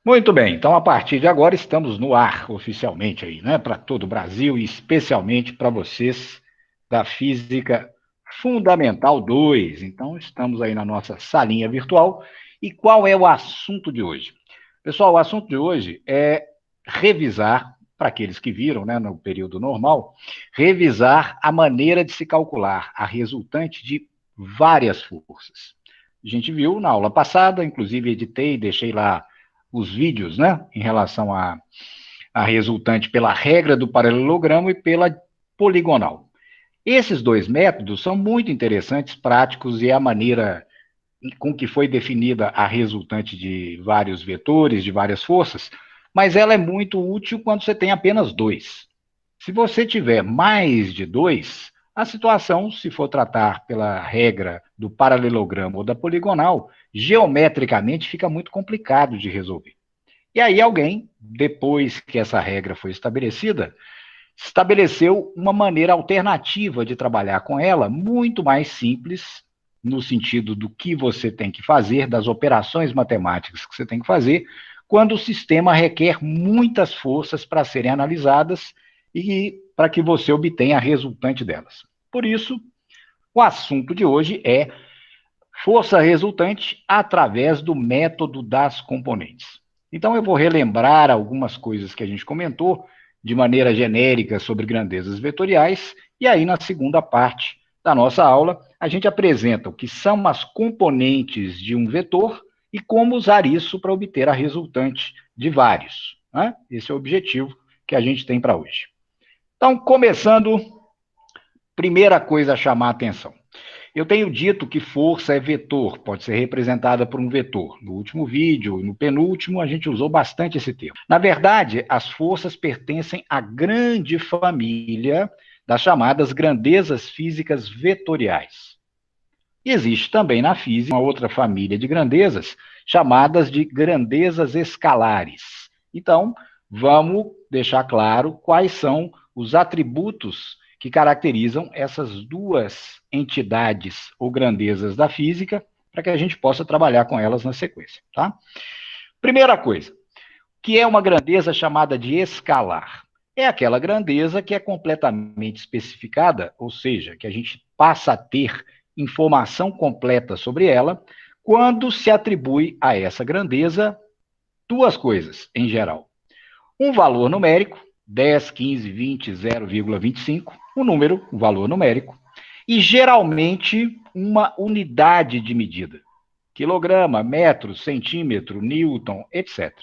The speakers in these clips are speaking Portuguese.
Muito bem, então a partir de agora estamos no ar oficialmente aí, né, para todo o Brasil e especialmente para vocês da Física Fundamental 2. Então estamos aí na nossa salinha virtual. E qual é o assunto de hoje? Pessoal, o assunto de hoje é revisar, para aqueles que viram, né, no período normal, revisar a maneira de se calcular a resultante de várias forças. A gente viu na aula passada, inclusive editei, deixei lá os vídeos, né, em relação a resultante pela regra do paralelogramo e pela poligonal. Esses dois métodos são muito interessantes, práticos, e é a maneira com que foi definida a resultante de vários vetores, de várias forças, mas ela é muito útil quando você tem apenas dois. Se você tiver mais de dois, a situação, se for tratar pela regra do paralelogramo ou da poligonal, geometricamente fica muito complicado de resolver. E aí alguém, depois que essa regra foi estabelecida, estabeleceu uma maneira alternativa de trabalhar com ela, muito mais simples, no sentido do que você tem que fazer, das operações matemáticas que você tem que fazer, quando o sistema requer muitas forças para serem analisadas e para que você obtenha a resultante delas. Por isso, o assunto de hoje é força resultante através do método das componentes. Então, eu vou relembrar algumas coisas que a gente comentou de maneira genérica sobre grandezas vetoriais, e aí, na segunda parte da nossa aula, a gente apresenta o que são as componentes de um vetor e como usar isso para obter a resultante de vários. Né? Esse é o objetivo que a gente tem para hoje. Então, começando, primeira coisa a chamar a atenção. Eu tenho dito que força é vetor, pode ser representada por um vetor. No último vídeo, no penúltimo, a gente usou bastante esse termo. Na verdade, as forças pertencem à grande família das chamadas grandezas físicas vetoriais. E existe também na física uma outra família de grandezas chamadas de grandezas escalares. Então, vamos deixar claro quais são os atributos que caracterizam essas duas entidades ou grandezas da física, para que a gente possa trabalhar com elas na sequência, tá? Primeira coisa, que é uma grandeza chamada de escalar? É aquela grandeza que é completamente especificada, ou seja, que a gente passa a ter informação completa sobre ela, quando se atribui a essa grandeza duas coisas, em geral. Um valor numérico, 10, 15, 20, 0,25, um número, um valor numérico, e geralmente uma unidade de medida, quilograma, metro, centímetro, newton, etc.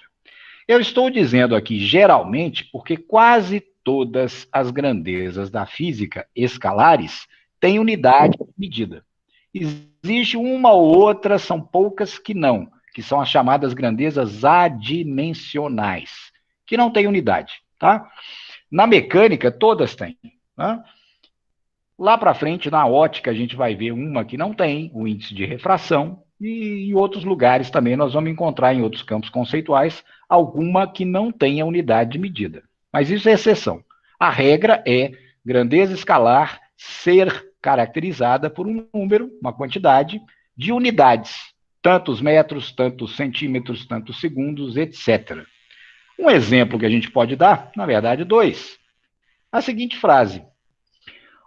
Eu estou dizendo aqui geralmente porque quase todas as grandezas da física escalares têm unidade de medida. Existe uma ou outra, são poucas que não, que são as chamadas grandezas adimensionais, que não têm unidade, tá? Na mecânica, todas têm. Tá? Lá para frente, na ótica, a gente vai ver uma que não tem, o índice de refração, e em outros lugares também nós vamos encontrar, em outros campos conceituais, alguma que não tenha unidade de medida. Mas isso é exceção. A regra é grandeza escalar ser caracterizada por um número, uma quantidade de unidades, tantos metros, tantos centímetros, tantos segundos, etc. Um exemplo que a gente pode dar, na verdade, dois. A seguinte frase: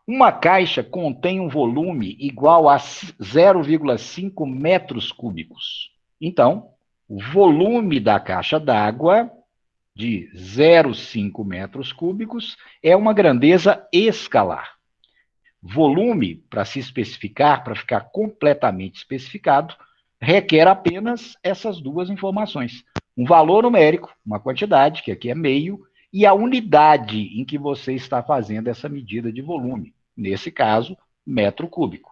uma caixa contém um volume igual a 0,5 metros cúbicos. Então, o volume da caixa d'água, de 0,5 metros cúbicos, é uma grandeza escalar. Volume, para se especificar, para ficar completamente especificado, requer apenas essas duas informações. Um valor numérico, uma quantidade, que aqui é meio, e a unidade em que você está fazendo essa medida de volume. Nesse caso, metro cúbico.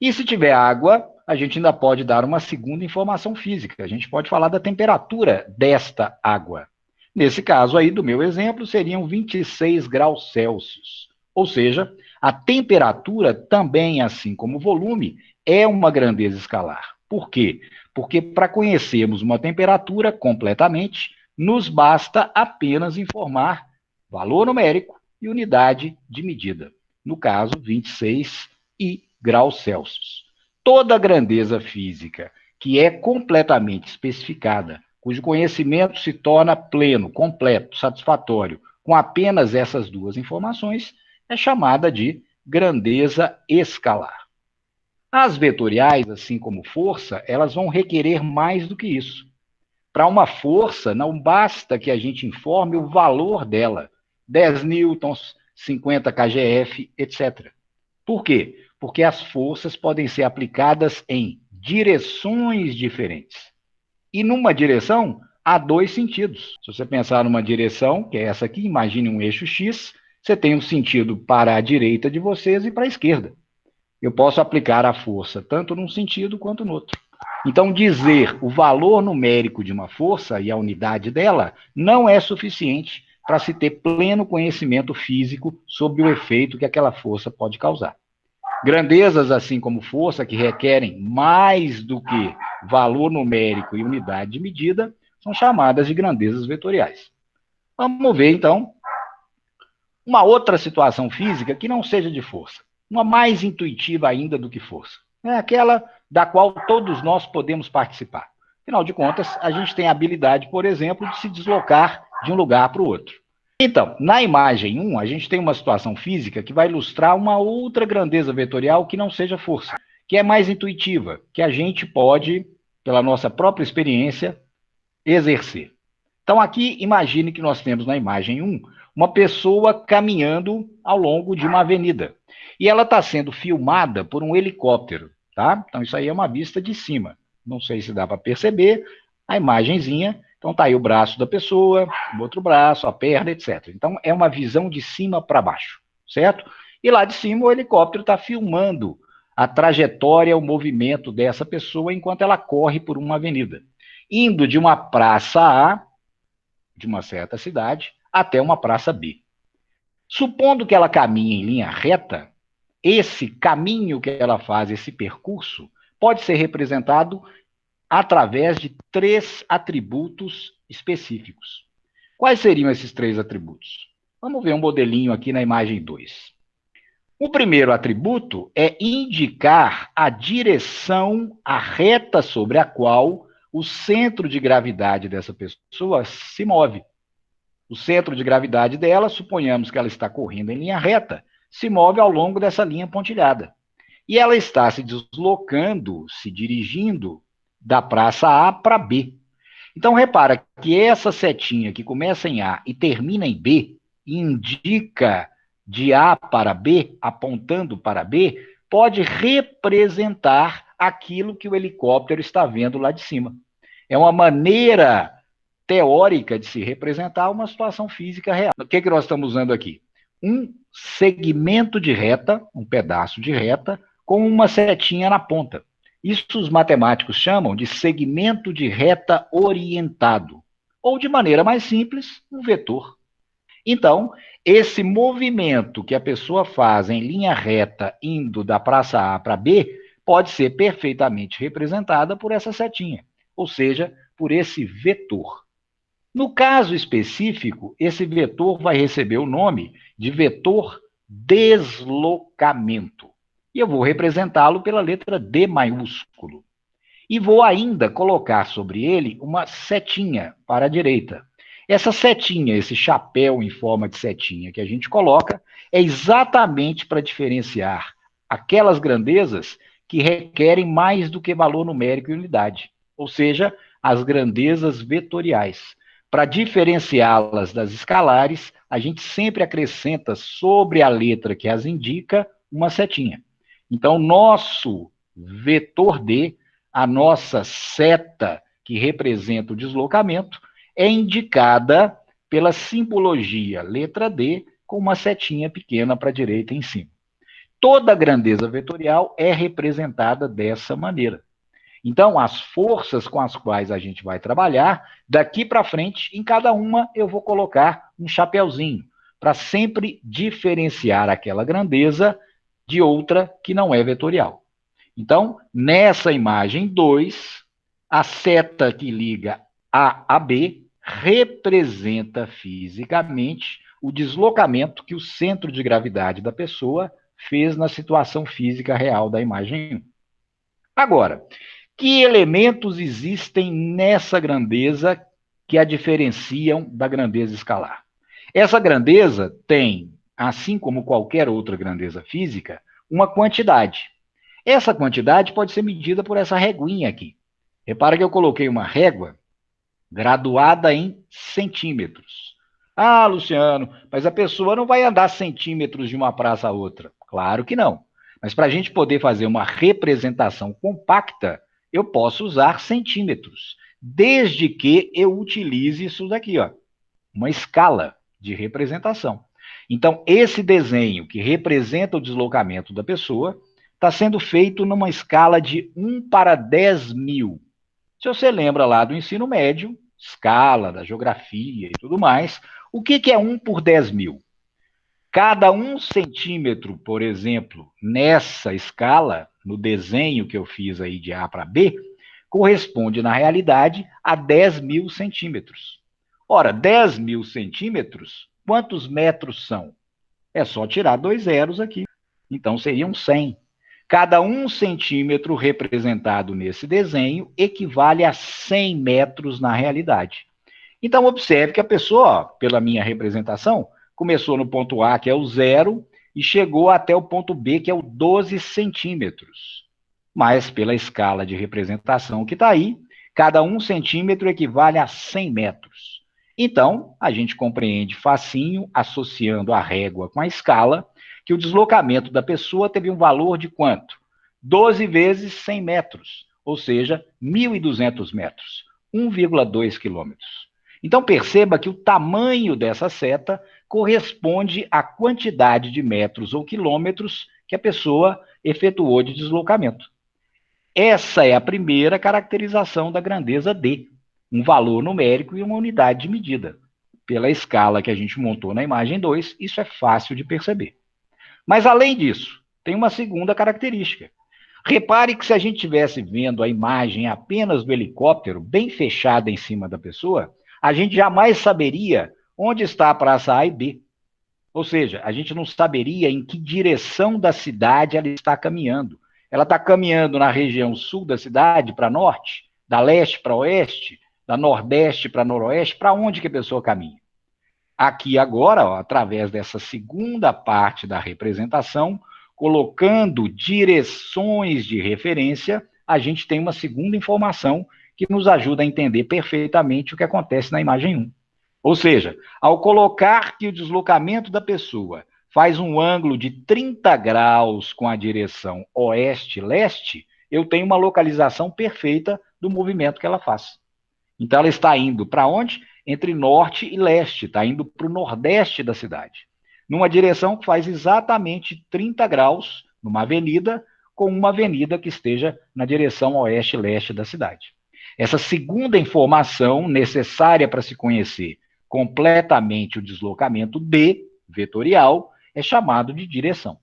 E se tiver água, a gente ainda pode dar uma segunda informação física. A gente pode falar da temperatura desta água. Nesse caso aí, do meu exemplo, seriam 26 graus Celsius. Ou seja, a temperatura também, assim como o volume, é uma grandeza escalar. Por quê? Porque para conhecermos uma temperatura completamente, nos basta apenas informar valor numérico e unidade de medida. No caso, 26 e graus Celsius. Toda grandeza física que é completamente especificada cujo conhecimento se torna pleno, completo, satisfatório, com apenas essas duas informações, é chamada de grandeza escalar. As vetoriais, assim como força, elas vão requerer mais do que isso. Para uma força, não basta que a gente informe o valor dela, 10 newtons, 50 kgf, etc. Por quê? Porque as forças podem ser aplicadas em direções diferentes. E numa direção, há dois sentidos. Se você pensar numa direção, que é essa aqui, imagine um eixo X, você tem um sentido para a direita de vocês e para a esquerda. Eu posso aplicar a força tanto num sentido quanto no outro. Então, dizer o valor numérico de uma força e a unidade dela não é suficiente para se ter pleno conhecimento físico sobre o efeito que aquela força pode causar. Grandezas, assim como força, que requerem mais do que valor numérico e unidade de medida, são chamadas de grandezas vetoriais. Vamos ver, então, uma outra situação física que não seja de força, uma mais intuitiva ainda do que força. É aquela da qual todos nós podemos participar. Afinal de contas, a gente tem a habilidade, por exemplo, de se deslocar de um lugar para o outro. Então, na imagem 1, a gente tem uma situação física que vai ilustrar uma outra grandeza vetorial que não seja força, que é mais intuitiva, que a gente pode, pela nossa própria experiência, exercer. Então, aqui, imagine que nós temos na imagem 1 uma pessoa caminhando ao longo de uma avenida. E ela está sendo filmada por um helicóptero, tá? Então, isso aí é uma vista de cima. Não sei se dá para perceber a imagenzinha. Então, está aí o braço da pessoa, o outro braço, a perna, etc. Então, é uma visão de cima para baixo, certo? E lá de cima, o helicóptero está filmando a trajetória, o movimento dessa pessoa enquanto ela corre por uma avenida, indo de uma praça A, de uma certa cidade, até uma praça B. Supondo que ela caminhe em linha reta, esse caminho que ela faz, esse percurso, pode ser representado através de três atributos específicos. Quais seriam esses três atributos? Vamos ver um modelinho aqui na imagem 2. O primeiro atributo é indicar a direção, a reta sobre a qual o centro de gravidade dessa pessoa se move. O centro de gravidade dela, suponhamos que ela está correndo em linha reta, se move ao longo dessa linha pontilhada. E ela está se deslocando, se dirigindo da praça A para B. Então, repara que essa setinha que começa em A e termina em B, indica de A para B, apontando para B, pode representar aquilo que o helicóptero está vendo lá de cima. É uma maneira teórica de se representar uma situação física real. O que nós estamos usando aqui? Um segmento de reta, um pedaço de reta, com uma setinha na ponta. Isso os matemáticos chamam de segmento de reta orientado, ou de maneira mais simples, um vetor. Então, esse movimento que a pessoa faz em linha reta indo da praça A para B pode ser perfeitamente representada por essa setinha, ou seja, por esse vetor. No caso específico, esse vetor vai receber o nome de vetor deslocamento. E eu vou representá-lo pela letra D maiúsculo. E vou ainda colocar sobre ele uma setinha para a direita. Essa setinha, esse chapéu em forma de setinha que a gente coloca, é exatamente para diferenciar aquelas grandezas que requerem mais do que valor numérico e unidade, ou seja, as grandezas vetoriais. Para diferenciá-las das escalares, a gente sempre acrescenta sobre a letra que as indica uma setinha. Então, nosso vetor D, a nossa seta que representa o deslocamento, é indicada pela simbologia letra D com uma setinha pequena para a direita em cima. Toda grandeza vetorial é representada dessa maneira. Então, as forças com as quais a gente vai trabalhar, daqui para frente, em cada uma eu vou colocar um chapeuzinho, para sempre diferenciar aquela grandeza de outra que não é vetorial. Então, nessa imagem 2, a seta que liga A a B representa fisicamente o deslocamento que o centro de gravidade da pessoa fez na situação física real da imagem 1. Agora, Que elementos existem nessa grandeza que a diferenciam da grandeza escalar? Essa grandeza tem, assim como qualquer outra grandeza física, uma quantidade. Essa quantidade pode ser medida por essa reguinha aqui. Repara que eu coloquei uma régua graduada em centímetros. Ah, Luciano, mas a pessoa não vai andar centímetros de uma praça a outra. Claro que não. Mas para a gente poder fazer uma representação compacta, eu posso usar centímetros, desde que eu utilize isso daqui, ó, uma escala de representação. Então, esse desenho que representa o deslocamento da pessoa está sendo feito numa escala de 1/10.000. Se você lembra lá do ensino médio, escala, da geografia e tudo mais, o que é 1/10.000? Cada 1 centímetro, por exemplo, nessa escala, no desenho que eu fiz aí de A para B, corresponde, na realidade, a 10.000 centímetros. Ora, 10.000 centímetros, quantos metros são? É só tirar 2 zeros aqui. Então, seriam 100. Cada 1 centímetro representado nesse desenho equivale a 100 metros na realidade. Então, observe que a pessoa, ó, pela minha representação, começou no ponto A, que é o 0, e chegou até o ponto B, que é o 12 centímetros. Mas, pela escala de representação que está aí, cada 1 centímetro equivale a 100 metros. Então, a gente compreende facinho, associando a régua com a escala, que o deslocamento da pessoa teve um valor de quanto? 12 vezes 100 metros, ou seja, 1.200 metros, 1,2 quilômetros. Então, perceba que o tamanho dessa seta corresponde à quantidade de metros ou quilômetros que a pessoa efetuou de deslocamento. Essa é a primeira caracterização da grandeza D, um valor numérico e uma unidade de medida. Pela escala que a gente montou na imagem 2, isso é fácil de perceber. Mas, além disso, tem uma segunda característica. Repare que se a gente estivesse vendo a imagem apenas do helicóptero, bem fechada em cima da pessoa, a gente jamais saberia onde está a praça A e B. Ou seja, a gente não saberia em que direção da cidade ela está caminhando. Ela está caminhando na região sul da cidade para norte, da leste para oeste, da nordeste para noroeste, para onde que a pessoa caminha? Aqui agora, ó, através dessa segunda parte da representação, colocando direções de referência, a gente tem uma segunda informação que nos ajuda a entender perfeitamente o que acontece na imagem 1. Ou seja, ao colocar que o deslocamento da pessoa faz um ângulo de 30 graus com a direção oeste-leste, eu tenho uma localização perfeita do movimento que ela faz. Então, ela está indo para onde? Entre norte e leste, está indo para o nordeste da cidade, numa direção que faz exatamente 30 graus numa avenida, com uma avenida que esteja na direção oeste-leste da cidade. Essa segunda informação necessária para se conhecer completamente o deslocamento D, vetorial, é chamado de direção.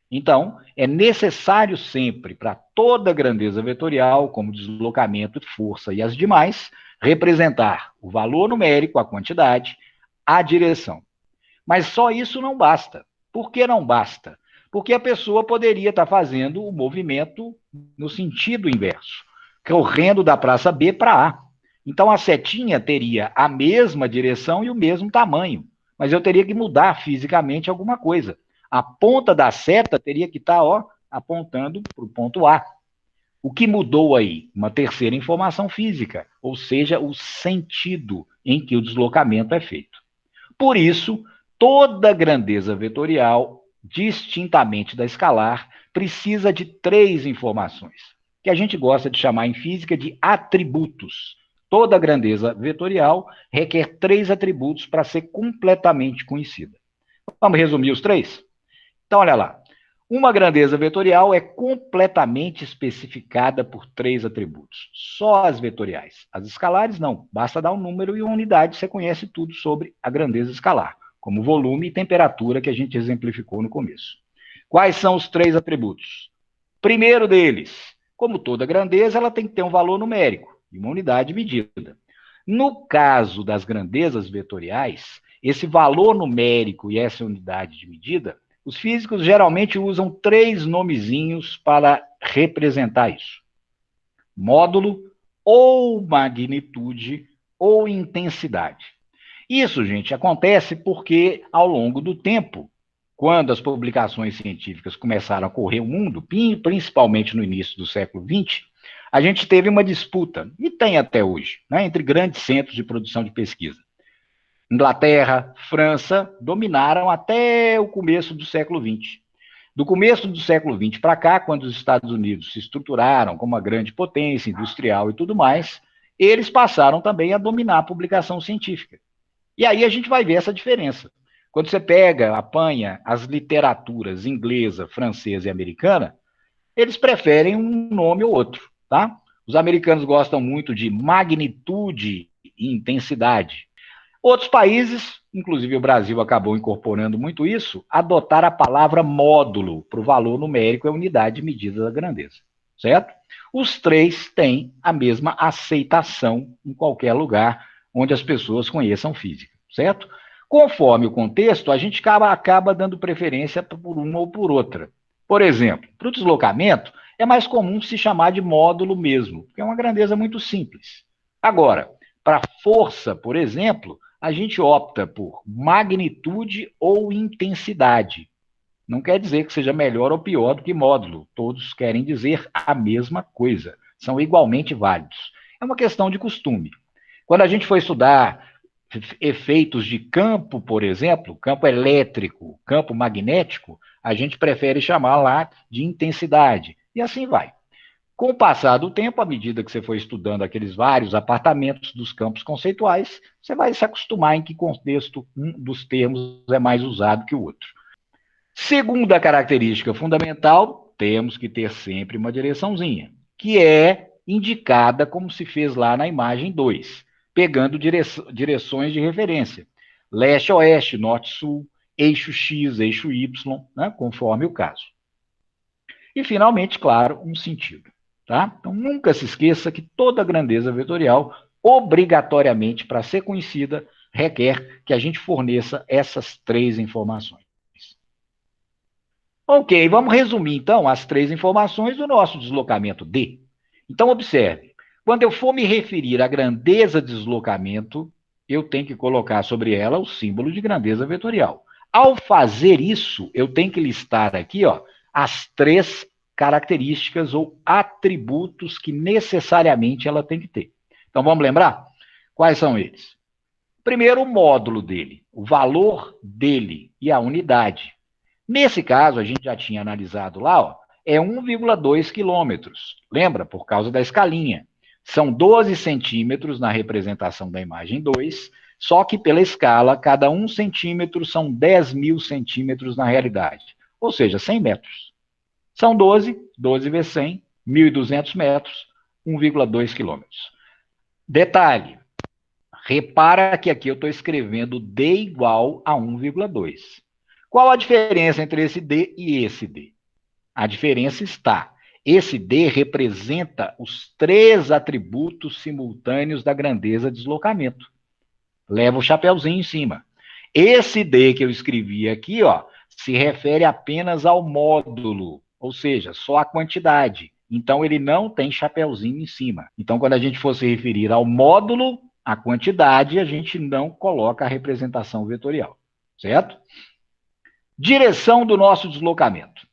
Então, é necessário sempre, para toda grandeza vetorial, como deslocamento, força e as demais, representar o valor numérico, a quantidade, a direção. Mas só isso não basta. Por que não basta? Porque a pessoa poderia estar fazendo o movimento no sentido inverso, correndo da praça B para A. Então, a setinha teria a mesma direção e o mesmo tamanho, mas eu teria que mudar fisicamente alguma coisa. A ponta da seta teria que estar, ó, apontando para o ponto A. O que mudou aí? Uma terceira informação física, ou seja, o sentido em que o deslocamento é feito. Por isso, toda grandeza vetorial, distintamente da escalar, precisa de 3 informações, que a gente gosta de chamar em física de atributos. Toda grandeza vetorial requer 3 atributos para ser completamente conhecida. Vamos resumir os 3? Então, olha lá. Uma grandeza vetorial é completamente especificada por 3 atributos. Só as vetoriais. As escalares, não. Basta dar um número e uma unidade, você conhece tudo sobre a grandeza escalar, como volume e temperatura que a gente exemplificou no começo. Quais são os 3 atributos? Primeiro deles, como toda grandeza, ela tem que ter um valor numérico e uma unidade medida. No caso das grandezas vetoriais, esse valor numérico e essa unidade de medida, os físicos geralmente usam 3 nomezinhos para representar isso. módulo ou magnitude ou intensidade. Isso, gente, acontece porque, ao longo do tempo, quando as publicações científicas começaram a correr o mundo, principalmente no início do século XX, a gente teve uma disputa, e tem até hoje, né, entre grandes centros de produção de pesquisa. Inglaterra, França dominaram até o começo do século XX. Do começo do século XX para cá, quando os Estados Unidos se estruturaram como uma grande potência industrial e tudo mais, eles passaram também a dominar a publicação científica. E aí a gente vai ver essa diferença. Quando você pega, apanha as literaturas inglesa, francesa e americana, eles preferem um nome ou outro, tá? Os americanos gostam muito de magnitude e intensidade. Outros países, inclusive o Brasil acabou incorporando muito isso, adotaram a palavra módulo para o valor numérico, é unidade de medida da grandeza, certo? Os três têm a mesma aceitação em qualquer lugar onde as pessoas conheçam física, certo? Conforme o contexto, a gente acaba dando preferência por uma ou por outra. Por exemplo, para o deslocamento, é mais comum se chamar de módulo mesmo, porque é uma grandeza muito simples. Agora, para força, por exemplo, a gente opta por magnitude ou intensidade. Não quer dizer que seja melhor ou pior do que módulo. Todos querem dizer a mesma coisa. São igualmente válidos. É uma questão de costume. Quando a gente for estudar efeitos de campo, por exemplo, campo elétrico, campo magnético, a gente prefere chamar lá de intensidade. E assim vai. Com o passar do tempo, à medida que você for estudando aqueles vários apartamentos dos campos conceituais, você vai se acostumar em que contexto um dos termos é mais usado que o outro. Segunda característica fundamental, temos que ter sempre uma direçãozinha, que é indicada como se fez lá na imagem 2, pegando direções de referência. Leste-oeste, norte-sul, eixo X, eixo Y, né, conforme o caso. E, finalmente, claro, um sentido. Tá? Então, nunca se esqueça que toda grandeza vetorial, obrigatoriamente, para ser conhecida, requer que a gente forneça essas três informações. Ok, vamos resumir, então, as três informações do nosso deslocamento D. Então, observe, quando eu for me referir à grandeza de deslocamento, eu tenho que colocar sobre ela o símbolo de grandeza vetorial. Ao fazer isso, eu tenho que listar aqui, ó, as três características ou atributos que necessariamente ela tem que ter. Então, vamos lembrar? Quais são eles? Primeiro, o módulo dele, o valor dele e a unidade. Nesse caso, a gente já tinha analisado lá, ó, é 1,2 quilômetros. Lembra? Por causa da escalinha. São 12 centímetros na representação da imagem 2, só que pela escala, cada 1 centímetro são 10.000 centímetros na realidade. Ou seja, 100 metros. São 12, 12 vezes 100, 1.200 metros, 1,2 quilômetros. Detalhe, repara que aqui eu estou escrevendo D igual a 1,2. Qual a diferença entre esse D e esse D? A diferença está. Esse D representa os três atributos simultâneos da grandeza de deslocamento. Leva o chapeuzinho em cima. Esse D que eu escrevi aqui, ó, se refere apenas ao módulo, ou seja, só a quantidade. Então, ele não tem chapeuzinho em cima. Então, quando a gente for se referir ao módulo, a quantidade, a gente não coloca a representação vetorial, certo? Direção do nosso deslocamento.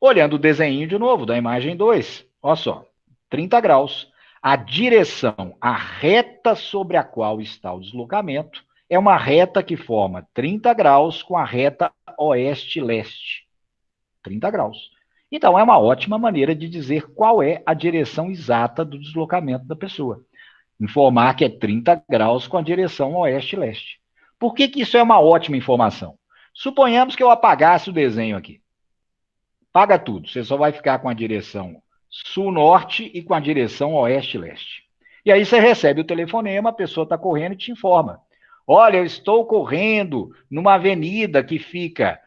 Olhando o desenho de novo, da imagem 2, olha só, 30 graus. A direção, a reta sobre a qual está o deslocamento, é uma reta que forma 30 graus com a reta oeste-leste. 30 graus. Então, é uma ótima maneira de dizer qual é a direção exata do deslocamento da pessoa. Informar que é 30 graus com a direção oeste-leste. Por que isso é uma ótima informação? Suponhamos que eu apagasse o desenho aqui. Paga tudo. Você só vai ficar com a direção sul-norte e com a direção oeste-leste. E aí você recebe o telefonema, a pessoa está correndo e te informa. Olha, eu estou correndo numa avenida que fica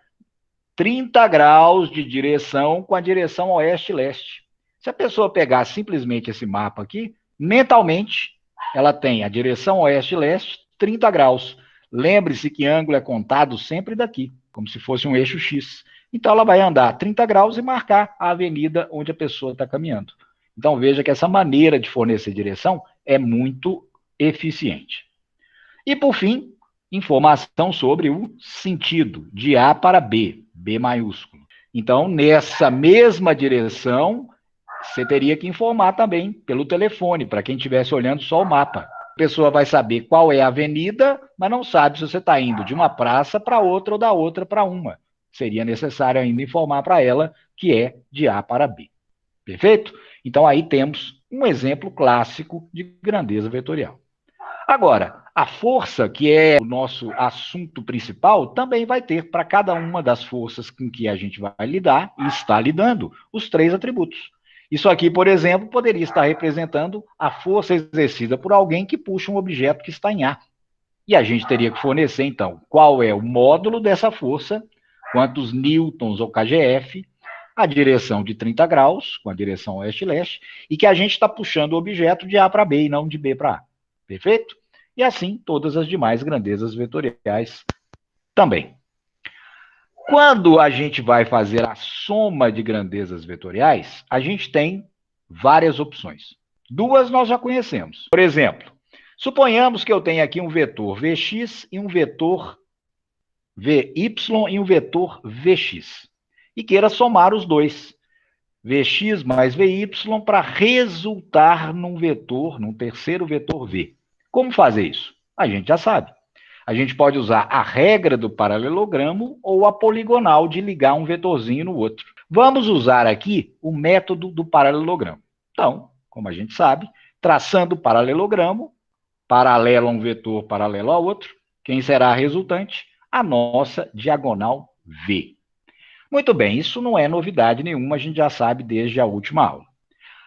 30 graus de direção com a direção oeste-leste. Se a pessoa pegar simplesmente esse mapa aqui, mentalmente, ela tem a direção oeste-leste, 30 graus. Lembre-se que ângulo é contado sempre daqui, como se fosse um eixo X. Então, ela vai andar 30 graus e marcar a avenida onde a pessoa está caminhando. Então, veja que essa maneira de fornecer direção é muito eficiente. E, por fim, informação sobre o sentido, de A para B, B maiúsculo. Então, nessa mesma direção, você teria que informar também pelo telefone, para quem estivesse olhando só o mapa. A pessoa vai saber qual é a avenida, mas não sabe se você está indo de uma praça para outra ou da outra para uma. Seria necessário ainda informar para ela que é de A para B. Perfeito? Então, aí temos um exemplo clássico de grandeza vetorial. Agora, a força, que é o nosso assunto principal, também vai ter para cada uma das forças com que a gente vai lidar e está lidando os 3 atributos. Isso aqui, por exemplo, poderia estar representando a força exercida por alguém que puxa um objeto que está em A. E a gente teria que fornecer, então, qual é o módulo dessa força, quantos newtons ou kgf, a direção de 30 graus, com a direção oeste-leste, e que a gente está puxando o objeto de A para B e não de B para A. Perfeito? E assim, todas as demais grandezas vetoriais também. Quando a gente vai fazer a soma de grandezas vetoriais, a gente tem várias opções. 2 nós já conhecemos. Por exemplo, suponhamos que eu tenha aqui um vetor Vx e um vetor Vy e um vetor Vx. E queira somar os dois, Vx mais Vy, para resultar num vetor, num terceiro vetor V. Como fazer isso? A gente já sabe. A gente pode usar a regra do paralelogramo ou a poligonal de ligar um vetorzinho no outro. Vamos usar aqui o método do paralelogramo. Então, como a gente sabe, traçando o paralelogramo, paralelo a um vetor paralelo a outro, quem será a resultante? A nossa diagonal V. Muito bem, isso não é novidade nenhuma, a gente já sabe desde a última aula.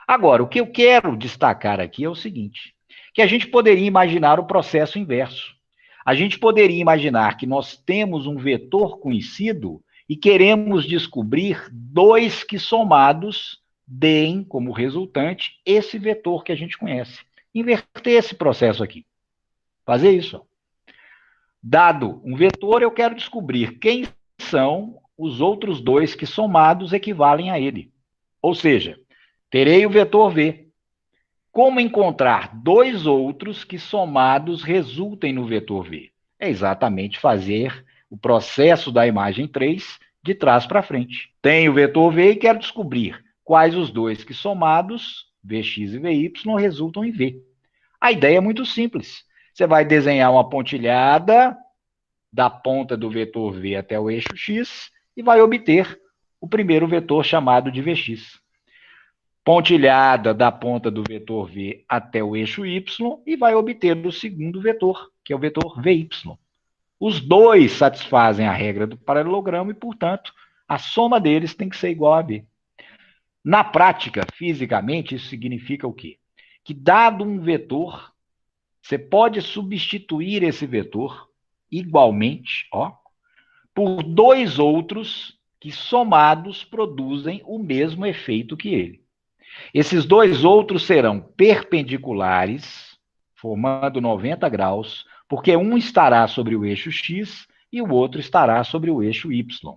Agora, o que eu quero destacar aqui é o seguinte, que a gente poderia imaginar o processo inverso. A gente poderia imaginar que nós temos um vetor conhecido e queremos descobrir 2 que somados deem como resultante esse vetor que a gente conhece. Inverter esse processo aqui. Fazer isso. Dado um vetor, eu quero descobrir quem são os outros 2 que somados equivalem a ele. Ou seja, terei o vetor V. Como encontrar 2 outros que somados resultem no vetor V? É exatamente fazer o processo da imagem 3 de trás para frente. Tenho o vetor V e quero descobrir quais os 2 que somados, Vx e Vy, resultam em V. A ideia é muito simples. Você vai desenhar uma pontilhada da ponta do vetor V até o eixo X e vai obter o primeiro vetor chamado de Vx. Pontilhada da ponta do vetor V até o eixo Y e vai obter o segundo vetor, que é o vetor Vy. Os 2 satisfazem a regra do paralelogramo e, portanto, a soma deles tem que ser igual a B. Na prática, fisicamente, isso significa o quê? Que, dado um vetor, você pode substituir esse vetor igualmente, por 2 outros que, somados, produzem o mesmo efeito que ele. Esses 2 outros serão perpendiculares, formando 90 graus, porque um estará sobre o eixo X e o outro estará sobre o eixo Y.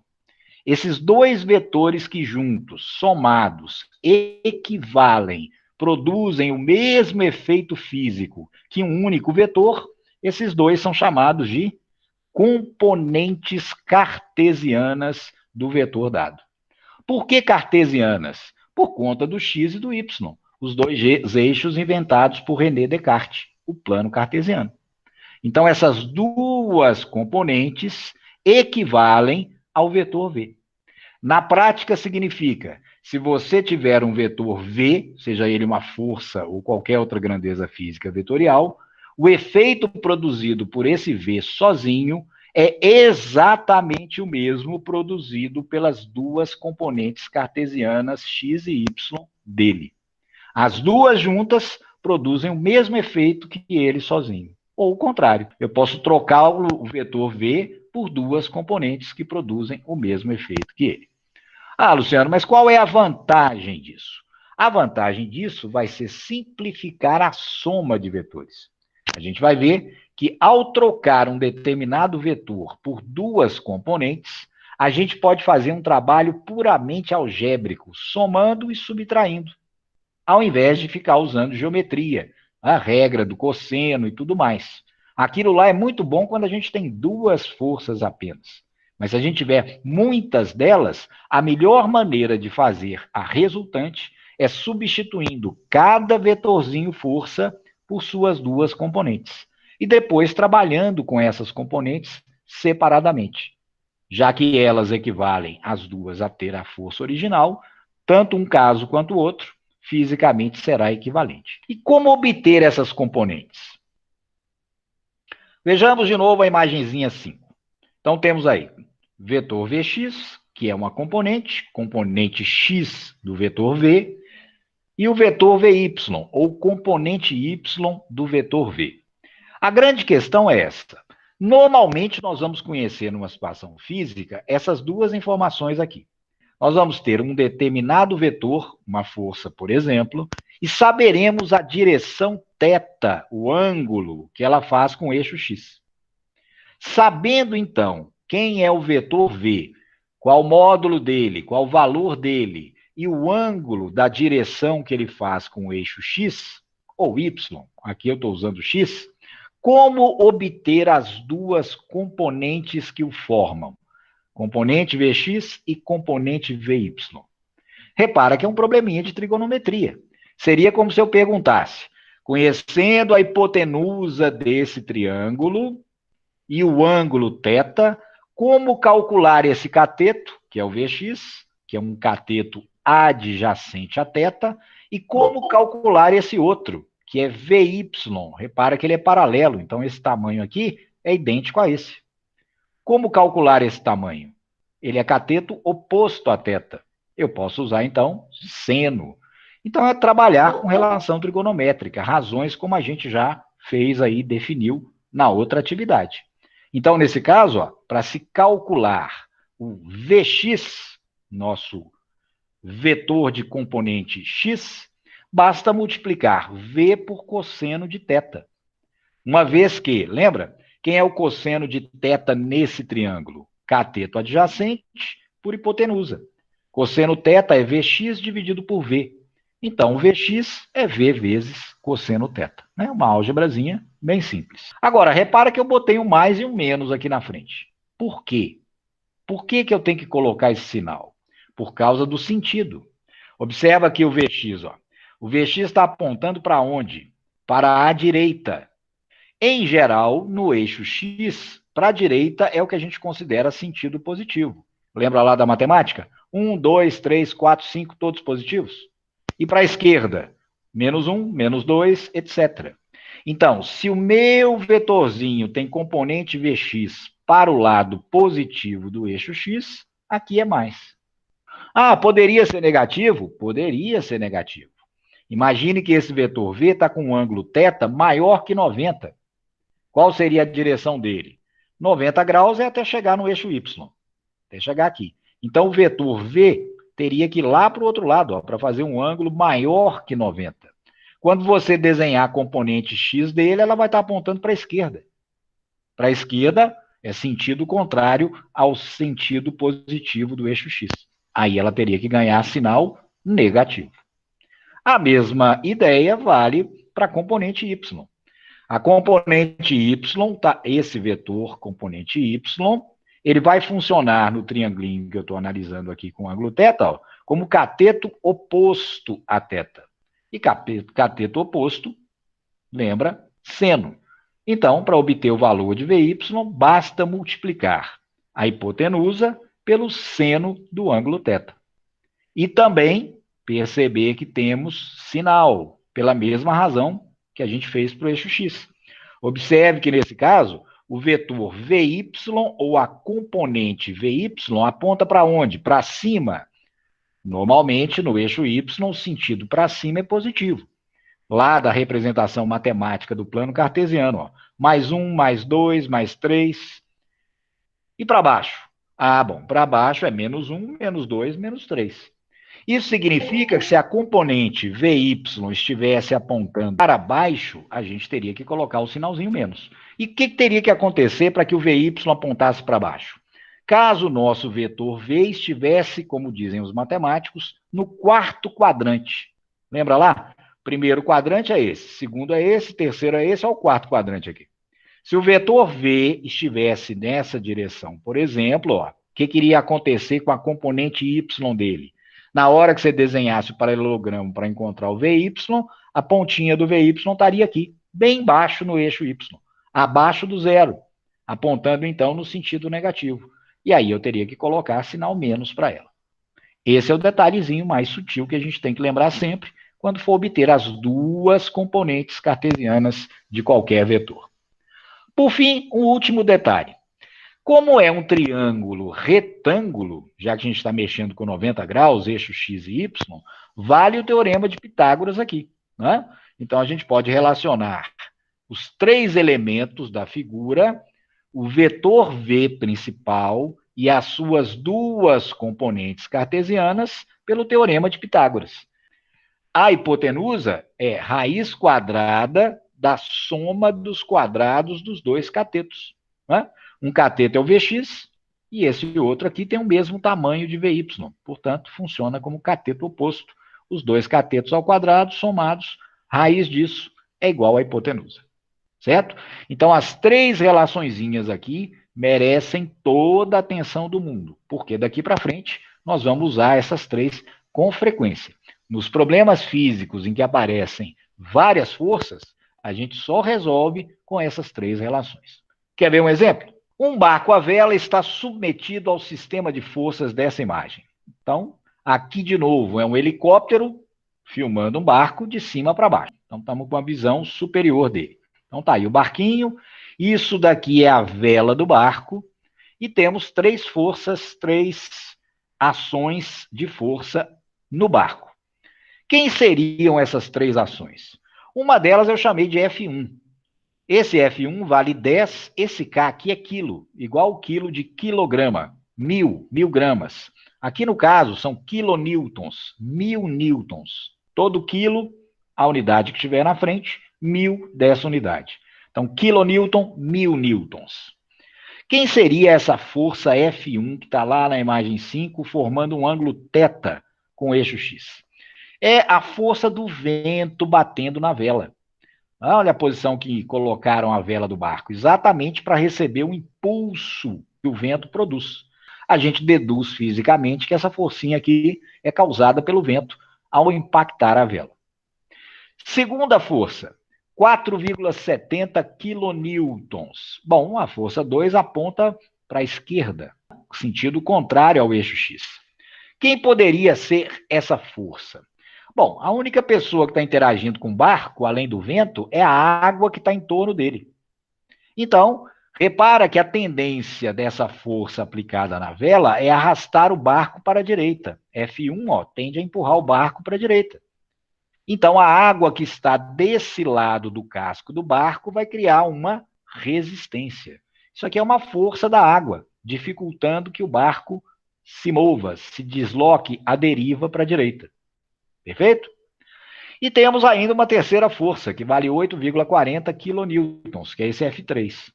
Esses 2 vetores que juntos, somados, equivalem, produzem o mesmo efeito físico que um único vetor, esses 2 são chamados de componentes cartesianas do vetor dado. Por que cartesianas? Por conta do x e do y, os 2 eixos inventados por René Descartes, o plano cartesiano. Então, essas 2 componentes equivalem ao vetor V. Na prática, significa, se você tiver um vetor V, seja ele uma força ou qualquer outra grandeza física vetorial, o efeito produzido por esse V sozinho é exatamente o mesmo produzido pelas 2 componentes cartesianas x e y dele. As 2 juntas produzem o mesmo efeito que ele sozinho. Ou o contrário, eu posso trocar o vetor V por 2 componentes que produzem o mesmo efeito que ele. Ah, Luciano, mas qual é a vantagem disso? A vantagem disso vai ser simplificar a soma de vetores. A gente vai ver que, ao trocar um determinado vetor por 2 componentes, a gente pode fazer um trabalho puramente algébrico, somando e subtraindo. ao invés de ficar usando geometria, a regra do cosseno e tudo mais. Aquilo lá é muito bom quando a gente tem duas forças apenas. Mas se a gente tiver muitas delas, a melhor maneira de fazer a resultante é substituindo cada vetorzinho força por suas duas componentes. E depois trabalhando com essas componentes separadamente. Já que elas equivalem as duas a ter a força original, tanto um caso quanto o outro, fisicamente será equivalente. E como obter essas componentes? Vejamos de novo a imagenzinha 5. Então, temos aí vetor Vx, que é uma componente x do vetor V, e o vetor Vy, ou componente y do vetor V. A grande questão é essa. Normalmente, nós vamos conhecer, numa situação física, essas duas informações aqui. Nós vamos ter um determinado vetor, uma força, por exemplo, e saberemos a direção θ, o ângulo que ela faz com o eixo x. Sabendo, então, quem é o vetor V, qual o módulo dele, qual o valor dele, e o ângulo da direção que ele faz com o eixo x, ou y, aqui eu estou usando x, como obter as duas componentes que o formam? Componente Vx e componente Vy. Repara que é um probleminha de trigonometria. Seria como se eu perguntasse, conhecendo a hipotenusa desse triângulo e o ângulo θ, como calcular esse cateto, que é o Vx, que é um cateto adjacente a θ, e como calcular esse outro, que é Vy. Repara que ele é paralelo, então esse tamanho aqui é idêntico a esse. Como calcular esse tamanho? Ele é cateto oposto a θ. Eu posso usar, então, seno. Então, é trabalhar com relação trigonométrica, razões como a gente já fez aí, definiu na outra atividade. Então, nesse caso, para se calcular o Vx, nosso vetor de componente x, basta multiplicar V por cosseno de θ. Uma vez que, lembra, quem é o cosseno de θ nesse triângulo? Cateto adjacente por hipotenusa. Cosseno θ é Vx dividido por V. Então, Vx é V vezes cosseno θ. Né? Uma álgebrazinha bem simples. Agora, repara que eu botei um mais e um menos aqui na frente. Por quê? Por que eu tenho que colocar esse sinal? Por causa do sentido. Observa aqui o Vx. Ó. O Vx está apontando para onde? Para a direita. Em geral, no eixo x, para a direita é o que a gente considera sentido positivo. Lembra lá da matemática? 1, 2, 3, 4, 5, todos positivos? E para a esquerda? Menos 1, menos 2, etc. Então, se o meu vetorzinho tem componente Vx para o lado positivo do eixo x, aqui é mais. Ah, poderia ser negativo? Poderia ser negativo. Imagine que esse vetor V está com um ângulo θ maior que 90. Qual seria a direção dele? 90 graus é até chegar no eixo y, até chegar aqui. Então, o vetor V teria que ir lá para o outro lado, para fazer um ângulo maior que 90. Quando você desenhar a componente x dele, ela vai estar apontando para a esquerda. Para a esquerda é sentido contrário ao sentido positivo do eixo x. Aí ela teria que ganhar sinal negativo. A mesma ideia vale para a componente y. A componente y, tá, esse vetor componente y, ele vai funcionar no triangulinho que eu estou analisando aqui com o ângulo θ, ó, como cateto oposto a θ. E cateto oposto, lembra, seno. Então, para obter o valor de Vy, basta multiplicar a hipotenusa pelo seno do ângulo θ. E também perceber que temos sinal, pela mesma razão que a gente fez para o eixo x. Observe que, nesse caso, o vetor Vy, ou a componente Vy, aponta para onde? Para cima. Normalmente, no eixo y, o sentido para cima é positivo. Lá da representação matemática do plano cartesiano, ó, mais 1, mais 2, mais 3. E para baixo? Ah, bom, para baixo é menos 1, menos 2, menos 3. Isso significa que se a componente Vy estivesse apontando para baixo, a gente teria que colocar o sinalzinho menos. E o que teria que acontecer para que o Vy apontasse para baixo? Caso o nosso vetor V estivesse, como dizem os matemáticos, no quarto quadrante. Lembra lá? Primeiro quadrante é esse, segundo é esse, terceiro é esse, é o quarto quadrante aqui. Se o vetor V estivesse nessa direção, por exemplo, ó, o que iria acontecer com a componente Y dele? Na hora que você desenhasse o paralelogramo para encontrar o VY, a pontinha do VY estaria aqui, bem embaixo no eixo Y, abaixo do zero, apontando então no sentido negativo. E aí eu teria que colocar sinal menos para ela. Esse é o detalhezinho mais sutil que a gente tem que lembrar sempre quando for obter as duas componentes cartesianas de qualquer vetor. Por fim, um último detalhe. Como é um triângulo retângulo, já que a gente está mexendo com 90 graus, eixo x e y, vale o teorema de Pitágoras aqui. Né? Então, a gente pode relacionar os três elementos da figura, o vetor v principal e as suas duas componentes cartesianas, pelo teorema de Pitágoras. A hipotenusa é raiz quadrada da soma dos quadrados dos dois catetos. Né? Um cateto é o Vx e esse outro aqui tem o mesmo tamanho de Vy. Portanto, funciona como cateto oposto. Os dois catetos ao quadrado somados, raiz disso é igual à hipotenusa. Certo? Então, as três relaçõezinhas aqui merecem toda a atenção do mundo, porque daqui para frente nós vamos usar essas três com frequência. Nos problemas físicos em que aparecem várias forças, a gente só resolve com essas três relações. Quer ver um exemplo? Um barco à vela está submetido ao sistema de forças dessa imagem. Então, aqui de novo é um helicóptero filmando um barco de cima para baixo. Então, estamos com a visão superior dele. Então, tá aí o barquinho. Isso daqui é a vela do barco. E temos três forças, três ações de força no barco. Quem seriam essas três ações? Uma delas eu chamei de F1. Esse F1 vale 10, esse K aqui é quilo, igual o quilo de quilograma, mil gramas. Aqui no caso são quilonewtons, 1000 newtons. Todo quilo, a unidade que estiver na frente, 1000 dessa unidade. Então, quilonewton, 1000 newtons. Quem seria essa força F1 que está lá na imagem 5, formando um ângulo θ com o eixo X? É a força do vento batendo na vela. Olha a posição que colocaram a vela do barco, exatamente para receber o impulso que o vento produz. A gente deduz fisicamente que essa forcinha aqui é causada pelo vento ao impactar a vela. Segunda força, 4,70 quilonewtons. Bom, a força 2 aponta para a esquerda, sentido contrário ao eixo X. Quem poderia ser essa força? Bom, a única pessoa que está interagindo com o barco, além do vento, é a água que está em torno dele. Então, repara que a tendência dessa força aplicada na vela é arrastar o barco para a direita. F1 tende a empurrar o barco para a direita. Então, a água que está desse lado do casco do barco vai criar uma resistência. Isso aqui é uma força da água, dificultando que o barco se mova, se desloque à deriva para a direita. Perfeito? E temos ainda uma terceira força, que vale 8,40 quilonewtons, que é esse F3.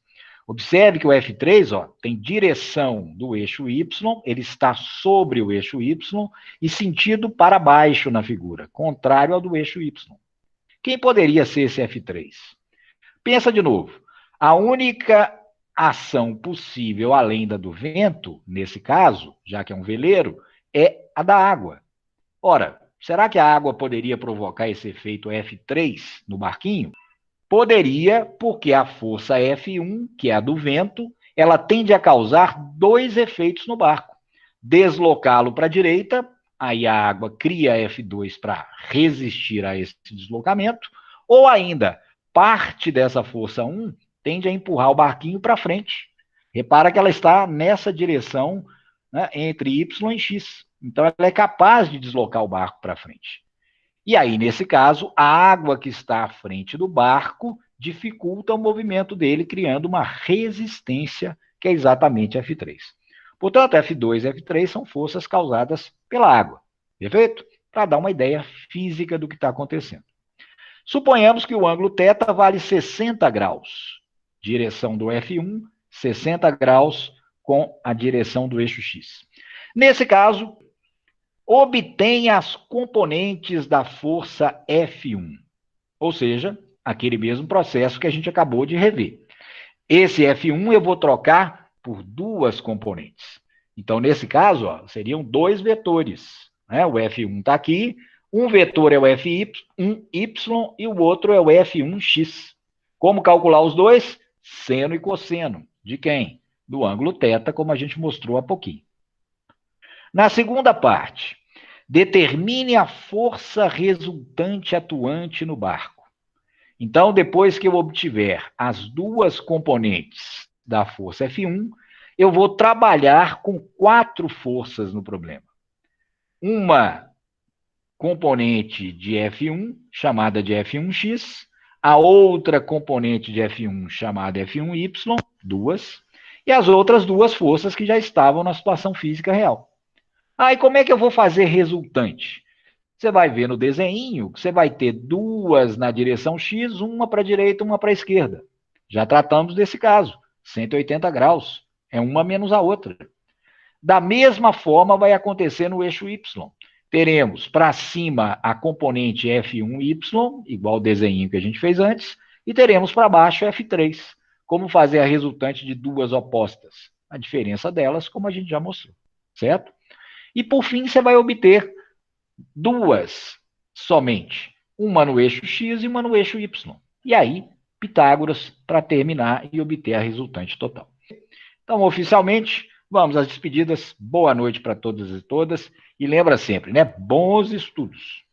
Observe que o F3 tem direção do eixo Y, ele está sobre o eixo Y e sentido para baixo na figura, contrário ao do eixo Y. Quem poderia ser esse F3? Pensa de novo. A única ação possível além da do vento, nesse caso, já que é um veleiro, é a da água. Ora, será que a água poderia provocar esse efeito F3 no barquinho? Poderia, porque a força F1, que é a do vento, ela tende a causar dois efeitos no barco. Deslocá-lo para a direita, aí a água cria F2 para resistir a esse deslocamento, ou ainda, parte dessa força 1 tende a empurrar o barquinho para frente. Repara que ela está nessa direção, né, entre Y e X. Então, ela é capaz de deslocar o barco para frente. E aí, nesse caso, a água que está à frente do barco dificulta o movimento dele, criando uma resistência, que é exatamente F3. Portanto, F2 e F3 são forças causadas pela água. Perfeito? Para dar uma ideia física do que está acontecendo. Suponhamos que o ângulo θ vale 60 graus. Direção do F1, 60 graus com a direção do eixo X. Nesse caso, obtém as componentes da força F1, ou seja, aquele mesmo processo que a gente acabou de rever. Esse F1 eu vou trocar por duas componentes. Então, nesse caso, ó, seriam dois vetores. Né? O F1 está aqui, um vetor é o F1Y e o outro é o F1x. Como calcular os dois? Seno e cosseno. De quem? Do ângulo θ, como a gente mostrou há pouquinho. Na segunda parte, determine a força resultante atuante no barco. Então, depois que eu obtiver as duas componentes da força F1, eu vou trabalhar com quatro forças no problema. Uma componente de F1, chamada de F1x, a outra componente de F1, chamada F1y, duas, e as outras duas forças que já estavam na situação física real. Aí, como é que eu vou fazer resultante? Você vai ver no desenho que você vai ter duas na direção X, uma para a direita, uma para a esquerda. Já tratamos desse caso, 180 graus. É uma menos a outra. Da mesma forma vai acontecer no eixo Y. Teremos para cima a componente F1Y, igual o desenho que a gente fez antes, e teremos para baixo F3. Como fazer a resultante de duas opostas? A diferença delas, como a gente já mostrou, certo? E por fim, você vai obter duas somente, uma no eixo X e uma no eixo Y. E aí, Pitágoras para terminar e obter a resultante total. Então, oficialmente, vamos às despedidas. Boa noite para todos e todas. E lembra sempre, né? Bons estudos.